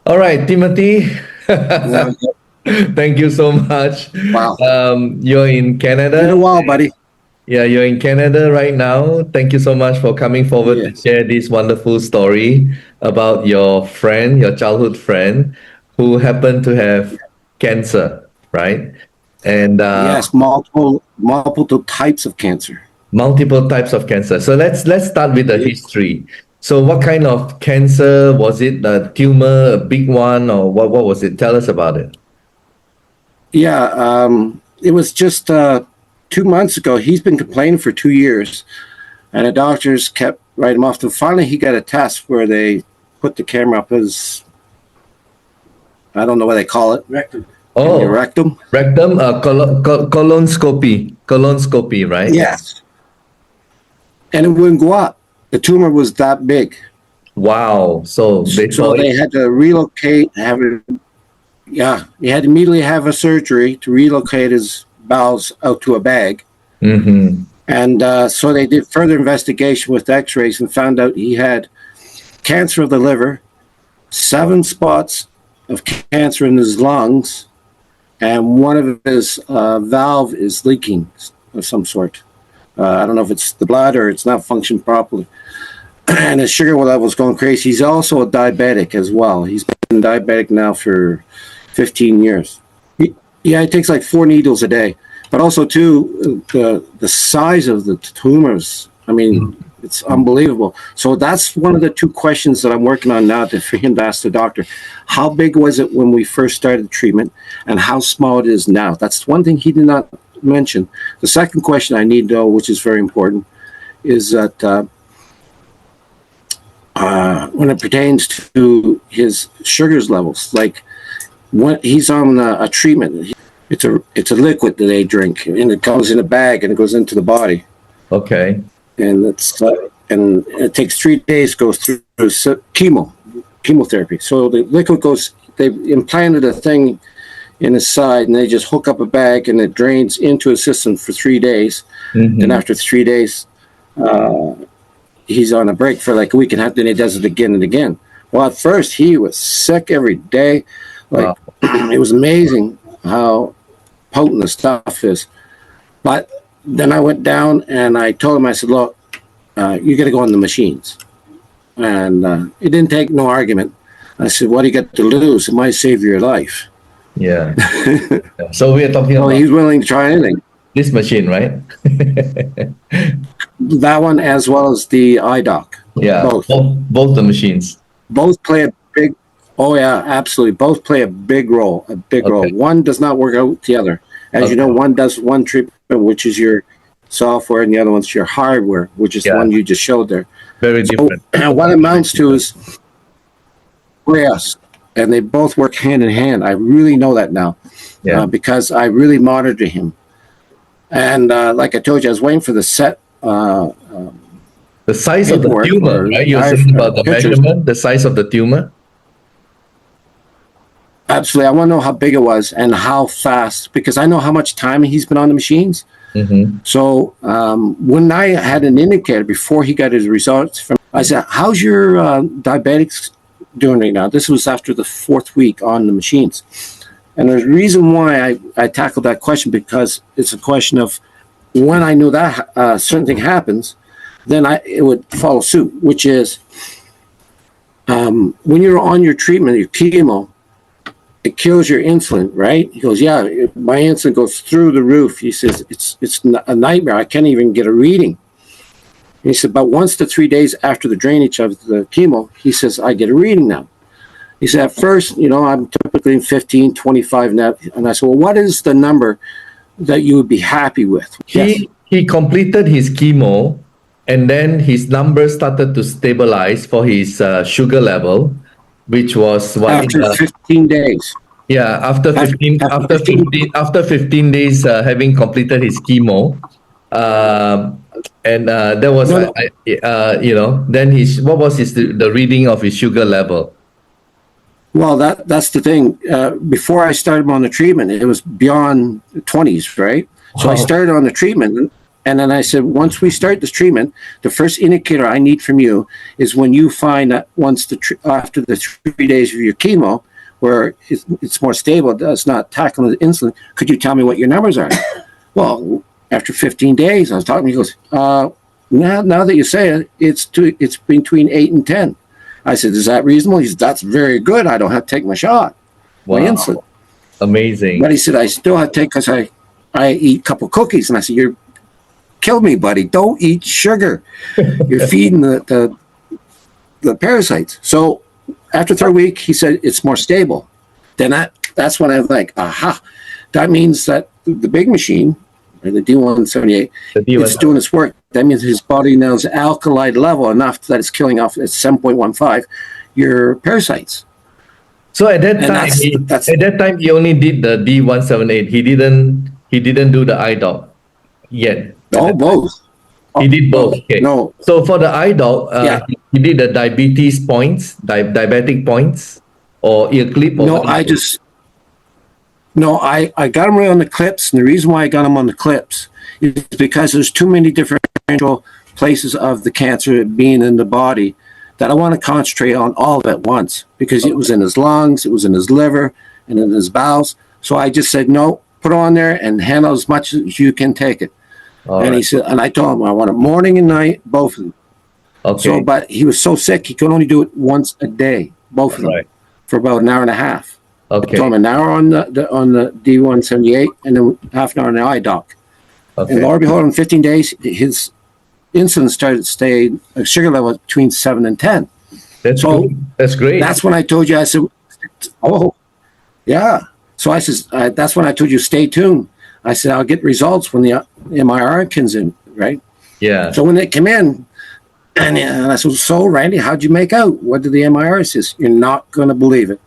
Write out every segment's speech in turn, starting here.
All right, Timothy. Yeah, Thank you so much. wow. You're in Been Canada. a while, buddy. Yeah, you're in Canada right now. Thank you so much for coming forward to Yes. share this wonderful story about your friend, your childhood friend, who happened to have cancer, right? And Yes, multiple types of cancer. multiple types of cancer. So let's start with the Yeah. history. So what kind of cancer was it? A tumor, a big one, or what was it? Tell us about it. Yeah, it was just 2 months ago. He's been complaining for 2 years, and the doctors kept writing him off. And finally, he got a test where they put the camera up his, I don't know what they call it, in your Oh, rectum. rectum, colonoscopy, right? Yes. And it wouldn't go up. The tumor was that big. Wow. So they saw So it. they had to relocate, yeah, he had to immediately have a surgery to relocate his bowels out to a bag. Mm-hmm. And so they did further investigation with x-rays and found out he had cancer of the liver, 7 spots of cancer in his lungs, and one of his valve is leaking of some sort. I don't know if it's the blood or it's not functioning properly. And his sugar level is going crazy. He's also a diabetic as well. He's been diabetic now for 15 years. Yeah, he takes like 4 needles a day. But also, too, the size of the tumors, I mean, it's unbelievable. So that's one of the 2 questions that I'm working on now for him to ask the doctor. How big was it when we first started the treatment, and how small it is now? That's one thing he did not mention. The second question I need to know, which is very important, is that when it pertains to his sugars levels, like when he's on a treatment, it's a liquid that they drink, and it comes in a bag and it goes into the body, Okay. and and it takes 3 days to go through chemotherapy. So the liquid goes. They implanted a thing in his side, and they just hook up a bag, and it drains into his system for 3 days. Mm-hmm. Then after 3 days, he's on a break for like a week, and then he does it again and again. Well, at first he was sick every day. Like Wow. it was amazing how potent the stuff is. But then I went down and I told him, I said, look, you got to go on the machines. And it didn't take no argument. I said, what do you got to lose? It might save your life. Yeah. So we are talking Well, about he's willing to try anything. this machine, right? That one as well as the eye doc. Yeah. Both. Both the machines. Both play a big, oh yeah, absolutely. Both play a big role, role. One does not work out the other. As you know, one does one treatment, which is your software, and the other one's your hardware, which is the one you just showed there. Very different. And what it amounts to is, yes, and they both work hand in hand. I really know that now, because I really monitor him. And like I told you, I was waiting for the set. The size of the tumor, right? You're saying about the measurement, the size of the tumor? Absolutely. I want to know how big it was and how fast, because I know how much time he's been on the machines. Mm-hmm. So when I had an indicator before he got his results, I said, how's your diabetics doing right now? This was after the 4th week on the machines. And the reason why I tackled that question, because it's a question of when I knew that certain thing happens, then it would follow suit, which is when you're on your treatment, your chemo, it kills your insulin, right? He goes, yeah, my insulin goes through the roof. He says, it's a nightmare. I can't even get a reading. And he said, but once the 3 days after the drainage of the chemo, he says, I get a reading now. He said, at first, I'm typically 15, 25 now. And I said, well, what is the number that you would be happy with? He completed his chemo, and then his numbers started to stabilize for his sugar level, which was after 15 days. Yeah, after 15 days having completed his chemo, and there was then what was the reading of his sugar level? Well, that's the thing. Before I started on the treatment, it was beyond 20s, right? So I started on the treatment, And then I said, once we start this treatment, the first indicator I need from you is when you find that once after the 3 days of your chemo, where it's more stable, it's not tackling the insulin, could you tell me what your numbers are? Well, after 15 days, I was talking, he goes, now that you say it, it's between 8 and 10. I said, is that reasonable? He said, that's very good. I don't have to take my shot, my insulin. Amazing. But he said, I still have to take, because I eat a couple cookies. And I said, you're kill me, buddy. Don't eat sugar. You're feeding the parasites. So after the third week, he said it's more stable. Then that's when I was like, aha, that means that the big machine, or the D178, is doing its work. That means his body now is alkali level enough that it's killing off at 7.15 your parasites. So at that time, he only did the D178. He didn't do the eye dog yet. Oh, both. He did both. Okay. No. So for the eye dog, he did the diabetes points, diabetic points, or ear clip. Or I got him right on the clips, and the reason why I got him on the clips is because there's too many different places of the cancer being in the body that I want to concentrate on all at once, because it was in his lungs, it was in his liver, and in his bowels. So I just said, no, put it on there and handle as much as you can take it. He said, and I told him I want it morning and night, both of them. Okay. So, but he was so sick he could only do it once a day, both of them, for about an hour and a half. Okay. I told him an hour on the D178 and then half an hour on the eye doc. Okay. And lo and behold, in 15 days, his insulin started to stay a sugar level between 7 and 10. That's great. That's when I told you. I said, oh, yeah. So I said, that's when I told you, stay tuned. I said, I'll get results when the MRI comes in, right? Yeah. So when they come in, and I said, so Randy, how'd you make out? What did the MRI say? You're not going to believe it.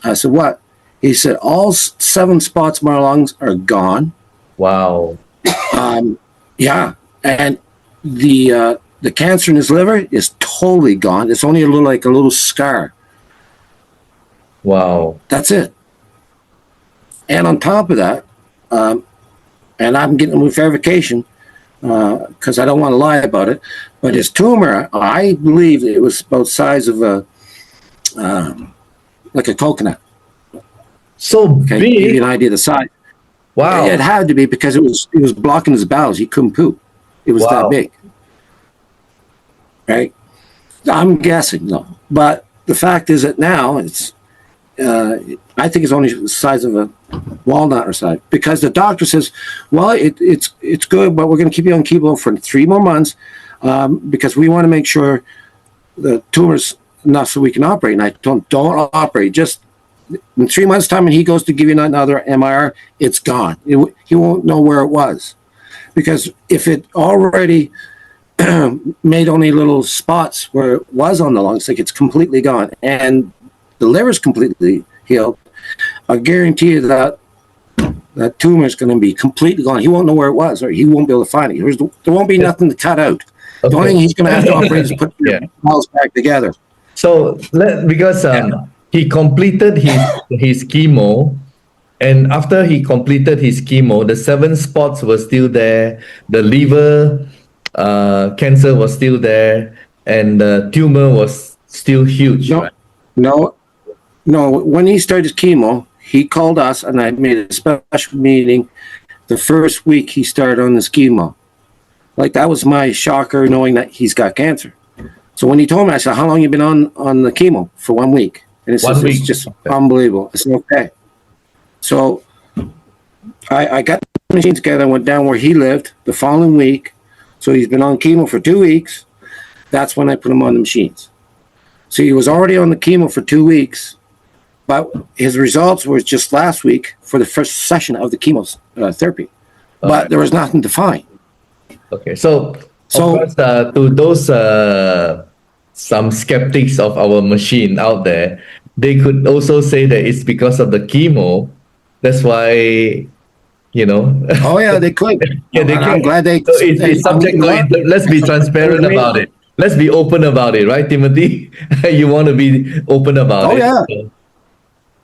I said, what? He said, all 7 spots in my lungs are gone. Wow. Yeah. And the cancer in his liver is totally gone. It's only a little scar. Wow. That's it. And on top of that, and I'm getting with verification because I don't want to lie about it, but his tumor, I believe it was about the size of like a coconut. So big. Give you an idea of the size. Wow. It had to be because it was blocking his bowels. He couldn't poop. It was that big. Right? I'm guessing, no. But the fact is that now it's, I think it's only the size of a walnut or so, because the doctor says, well, it's good, but we're going to keep you on chemo for 3 more months because we want to make sure the tumor's enough so we can operate. And I don't operate. Just in 3 months' time, and he goes to give you another MRI, it's gone. He won't know where it was, because if it already made only little spots where it was on the lungs, like it's completely gone, and the liver's completely healed, I guarantee you that that tumor is going to be completely gone. He won't know where it was, or he won't be able to find it. There won't be nothing to cut out. Okay. The only thing he's going to have to operate is put the cells back together. So, because he completed his chemo, and after he completed his chemo, the 7 spots were still there, the liver cancer was still there, and the tumor was still huge. No. When he started chemo, he called us, and I made a special meeting the first week he started on this chemo. Like, that was my shocker, knowing that he's got cancer. So when he told me, I said, how long you been on the chemo? For 1 week. And it says, it's just unbelievable. I said, okay. So I got the machine together and went down where he lived the following week. So he's been on chemo for 2 weeks. That's when I put him on the machines. So he was already on the chemo for 2 weeks, but his results were just last week for the first session of the chemotherapy. Okay. But there was nothing to find. Okay, so of course, to those some skeptics of our machine out there, they could also say that it's because of the chemo. That's why, Oh yeah, they could. Yeah, they could. I'm glad they. So it's subject to. Let's be transparent about it. Let's be open about it, right, Timothy? You want to be open about it. Oh yeah.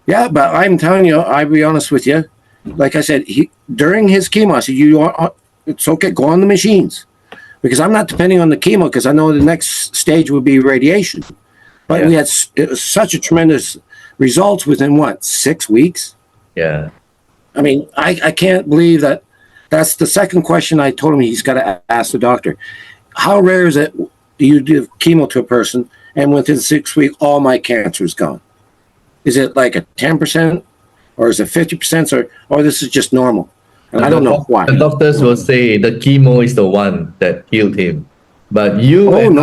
Yeah, but I'm telling you, I'll be honest with you. Like I said, during his chemo, I said, it's okay. Go on the machines, because I'm not depending on the chemo, because I know the next stage would be radiation. But we had it was such a tremendous results within what, 6 weeks? Yeah. I mean, I can't believe that. That's the second question I told him he's got to ask the doctor. How rare is it you give chemo to a person and within 6 weeks all my cancer is gone? Is it like a 10%, or is it 50%, or this is just normal? And I don't know why. The doctors will say the chemo is the one that killed him, but you and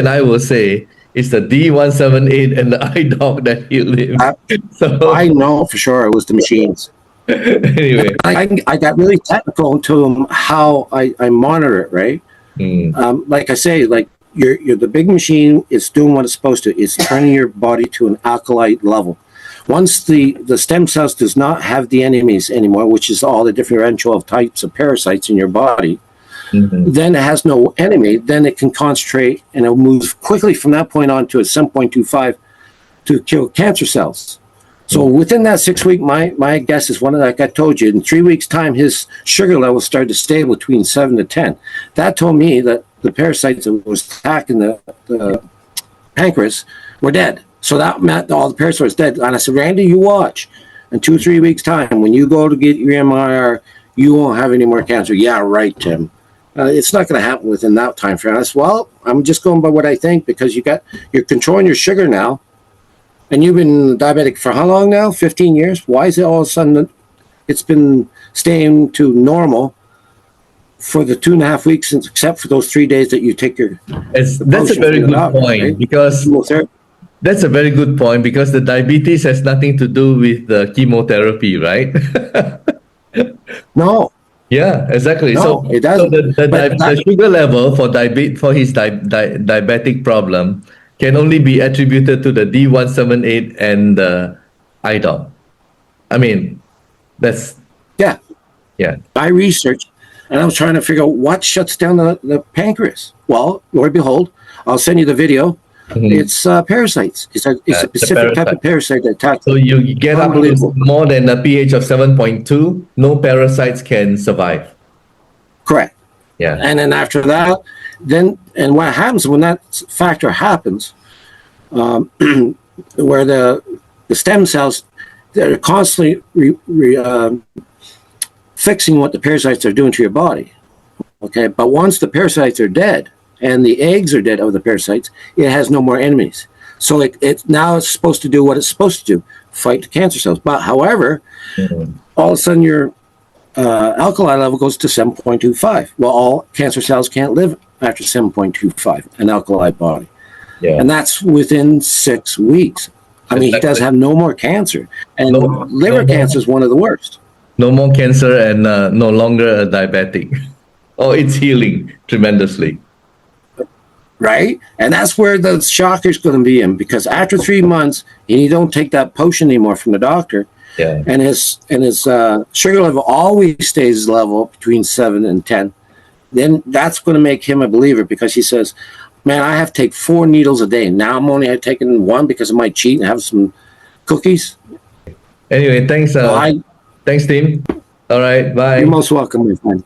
I will say it's the D178 and the eye dog that killed him. So I know for sure it was the machines. anyway, I got really technical into how I monitor it, right? Like I say, like you're the big machine is doing what it's supposed to. It's turning your body to an alkaline level. Once the stem cells does not have the enemies anymore, which is all the differential types of parasites in your body, then it has no enemy. Then it can concentrate and it'll move quickly from that point on to a 7.25 to kill cancer cells. So within that 6 week, my guess is like I told you, in 3 weeks' time, his sugar levels started to stay between 7 to 10. That told me that the parasites that was attacking the pancreas were dead. So that meant all the parasites was dead. And I said, Randy, you watch. In 2 or 3 weeks' time, when you go to get your MRI, you won't have any more cancer. Yeah, right, Tim. It's not going to happen within that time frame. I said, well, I'm just going by what I think, because you're controlling your sugar now. And you've been diabetic for how long now? 15 years? Why is it all of a sudden it's been staying to normal for the 2.5 weeks, except for those 3 days that you take your that's a very good point, right? Because that's a very good point, because the diabetes has nothing to do with the chemotherapy, right? No. Yeah, exactly. No, So it doesn't. So the sugar level for his diabetic problem can only be attributed to the D178 and the IDOL. I mean, that's yeah. I researched, and I was trying to figure out what shuts down the pancreas. Well, Lord behold, I'll send you the video. It's parasites. It's a specific type of parasite that attacks. So you get up to more than a pH of 7.2, no parasites can survive. Correct. Yeah. And then after that, and what happens when that factor happens, where the stem cells, they're constantly fixing what the parasites are doing to your body. Okay, but once the parasites are dead and the eggs are dead of the parasites, it has no more enemies. So it now it's supposed to do what it's supposed to do, fight the cancer cells. But however, all of a sudden your alkali level goes to 7.25. Well, all cancer cells can't live after 7.25, an alkali body. Yeah. And that's within 6 weeks. I mean, he does have no more cancer. And liver cancer is one of the worst. No more cancer and no longer a diabetic. Oh, it's healing tremendously. Right? And that's where the shocker is going to be in, because after 3 months, and you don't take that potion anymore from the doctor, and his sugar level always stays level between 7 and 10, then that's going to make him a believer, because he says, man, I have to take 4 needles a day. Now I'm only taking 1 because I might cheat and have some cookies. Anyway, thanks. Thanks, Tim. All right, bye. You're most welcome, my friend.